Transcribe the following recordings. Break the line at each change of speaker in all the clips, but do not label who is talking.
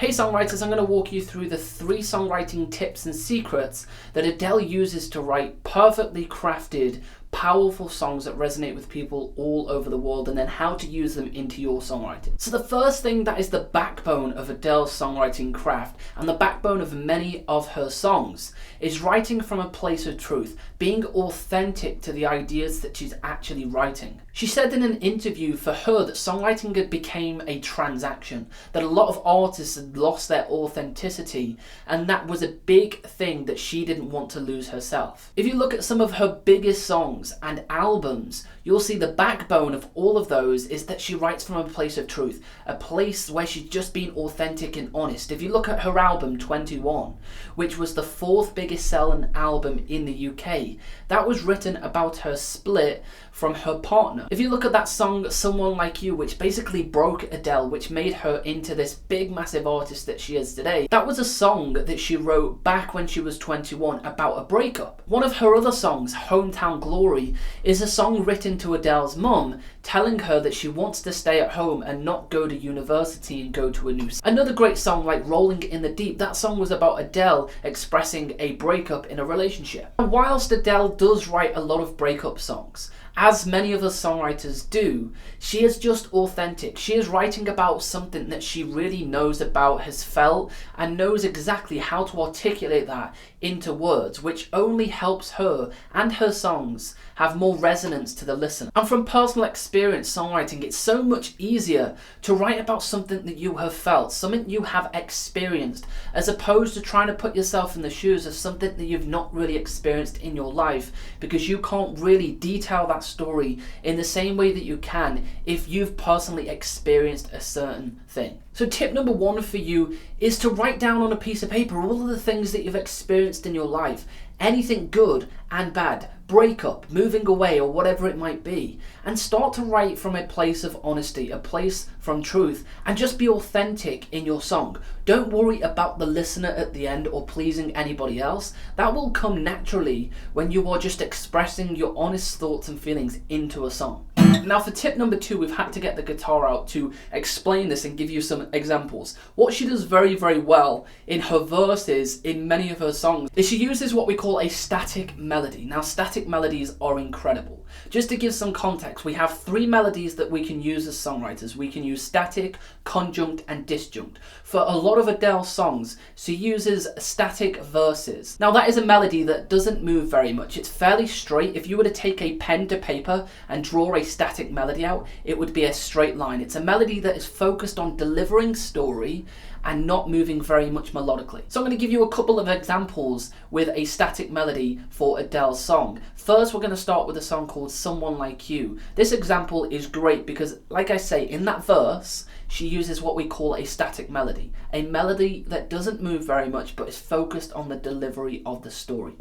Hey songwriters, I'm going to walk you through the 3 songwriting tips and secrets that Adele uses to write perfectly crafted, powerful songs that resonate with people all over the world, and then how to use them into your songwriting. So the first thing that is the backbone of Adele's songwriting craft, and the backbone of many of her songs, is writing from a place of truth, being authentic to the ideas that she's actually writing. She said in an interview for her that songwriting had become a transaction, that a lot of artists had lost their authenticity, and that was a big thing that she didn't want to lose herself. If you look at some of her biggest songs and albums, you'll see the backbone of all of those is that she writes from a place of truth, a place where she's just being authentic and honest. If you look at her album 21, which was the 4th biggest selling album in the UK, that was written about her split from her partner. If you look at that song Someone Like You, which basically broke Adele, which made her into this big massive artist that she is today, that was a song that she wrote back when she was 21 about a breakup. One of her other songs, Hometown Glory, is a song written to Adele's mum, telling her that she wants to stay at home and not go to university and go to a new city. Another great song like Rolling in the Deep, that song was about Adele expressing a breakup in a relationship. And whilst Adele does write a lot of breakup songs, as many of us songwriters do, she is just authentic. She is writing about something that she really knows about, has felt, and knows exactly how to articulate that into words, which only helps her and her songs have more resonance to the listener. And from personal experience songwriting, it's so much easier to write about something that you have felt, something you have experienced, as opposed to trying to put yourself in the shoes of something that you've not really experienced in your life, because you can't really detail that story in the same way that you can if you've personally experienced a certain thing. So tip number 1 for you is to write down on a piece of paper all of the things that you've experienced in your life, anything good and bad, breakup, moving away, or whatever it might be, and start to write from a place of honesty, a place from truth, and just be authentic in your song. Don't worry about the listener at the end or pleasing anybody else. That will come naturally when you are just expressing your honest thoughts and feelings into a song. Now for tip number 2, we've had to get the guitar out to explain this and give you some examples. What she does very, very well in her verses in many of her songs is she uses what we call a static melody. Now static melodies are incredible. Just to give some context, we have 3 melodies that we can use as songwriters. We can use static, conjunct, and disjunct. For a lot of Adele songs, she uses static verses. Now that is a melody that doesn't move very much. It's fairly straight. If you were to take a pen to paper and draw a static melody out, it would be a straight line. It's a melody that is focused on delivering story and not moving very much melodically. So I'm going to give you a couple of examples with a static melody for Adele's song. First, we're going to start with a song called Someone Like You. This example is great because, like I say, in that verse, she uses what we call a static melody. A melody that doesn't move very much but is focused on the delivery of the story.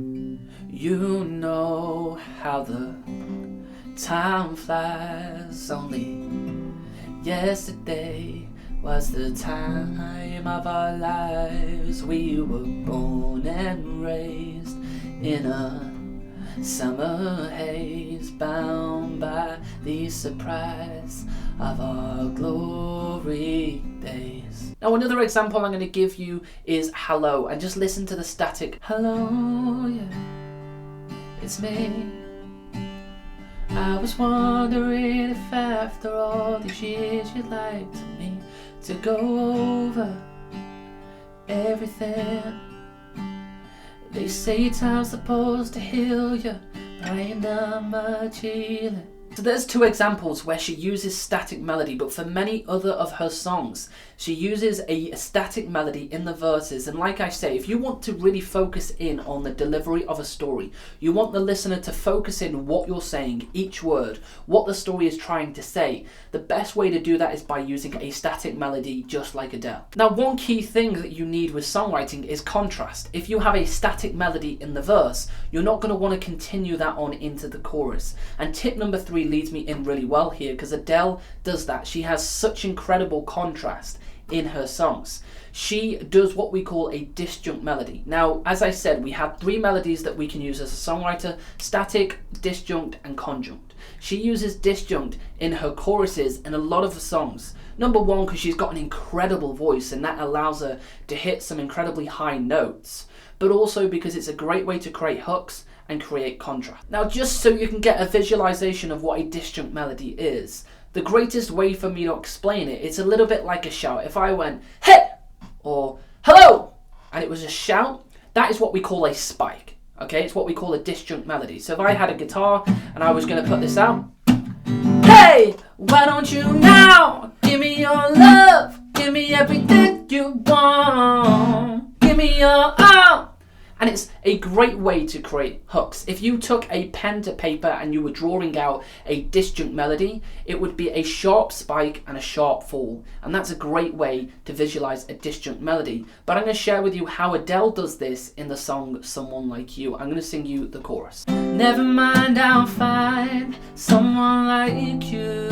You know how the time flies, only yesterday was the time of our lives. We were born and raised in a summer haze, bound by the surprise of our glory days. Now another example I'm going to give you is Hello, and just listen to the static. Hello, yeah, it's me. I was wondering if after all these years you'd like me to go over everything. They say time's supposed to heal you, but I ain't done much healing. So there's 2 examples where she uses static melody, but for many other of her songs, she uses a static melody in the verses. And like I say, if you want to really focus in on the delivery of a story, you want the listener to focus in what you're saying, each word, what the story is trying to say, the best way to do that is by using a static melody just like Adele. Now one key thing that you need with songwriting is contrast. If you have a static melody in the verse, you're not going to want to continue that on into the chorus. And tip number 3 leads me in really well here, because Adele does that. She has such incredible contrast in her songs. She does what we call a disjunct melody. Now, as I said, we have 3 melodies that we can use as a songwriter: static, disjunct, and conjunct. She uses disjunct in her choruses in a lot of the songs. Number one, because she's got an incredible voice and that allows her to hit some incredibly high notes, but also because it's a great way to create hooks and create contrast. Now, just so you can get a visualization of what a disjunct melody is, the greatest way for me to explain it, it's a little bit like a shout. If I went, hey, or hello, and it was a shout, that is what we call a spike, okay? It's what we call a disjunct melody. So if I had a guitar and I was going to put this out, hey, why don't you now give me your love, give me everything you want, give me your all. And it's a great way to create hooks. If you took a pen to paper and you were drawing out a disjunct melody, it would be a sharp spike and a sharp fall. And that's a great way to visualize a disjunct melody. But I'm going to share with you how Adele does this in the song Someone Like You. I'm going to sing you the chorus. Never mind, I'll find someone like you.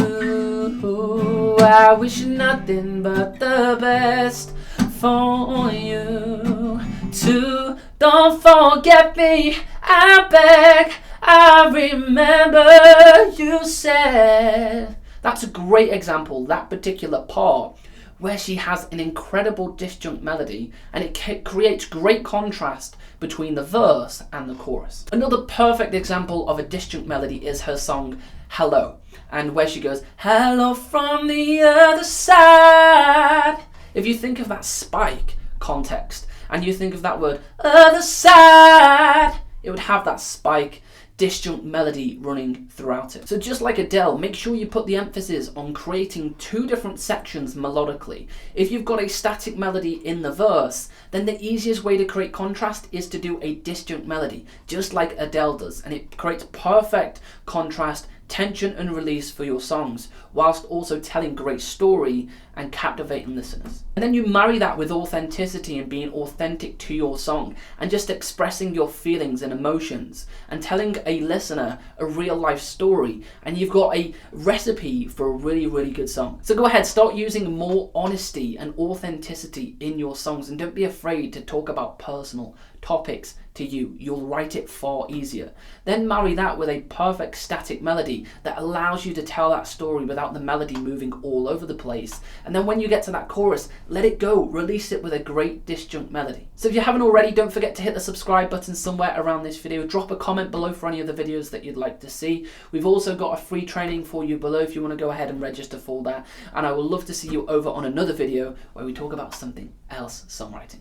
I wish nothing but the best for you too. Don't forget me, I beg. I remember you said. That's a great example, that particular part, where she has an incredible disjunct melody and it creates great contrast between the verse and the chorus. Another perfect example of a disjunct melody is her song Hello, and where she goes, hello from the other side. If you think of that spike context and you think of that word other side, it would have that spike disjunct melody running throughout it. So just like Adele, make sure you put the emphasis on creating two different sections melodically. If you've got a static melody in the verse, then the easiest way to create contrast is to do a disjunct melody, just like Adele does, and it creates perfect contrast, tension and release for your songs, whilst also telling great story and captivating listeners. And then you marry that with authenticity and being authentic to your song and just expressing your feelings and emotions and telling a listener a real life story, and you've got a recipe for a really, really good song. So go ahead, start using more honesty and authenticity in your songs, and don't be afraid to talk about personal topics to you. You'll write it far easier. Then marry that with a perfect static melody that allows you to tell that story without the melody moving all over the place. And then when you get to that chorus, let it go, release it with a great disjunct melody. So if you haven't already, don't forget to hit the subscribe button somewhere around this video. Drop a comment below for any of the videos that you'd like to see. We've also got a free training for you below if you want to go ahead and register for that. And I would love to see you over on another video where we talk about something else songwriting.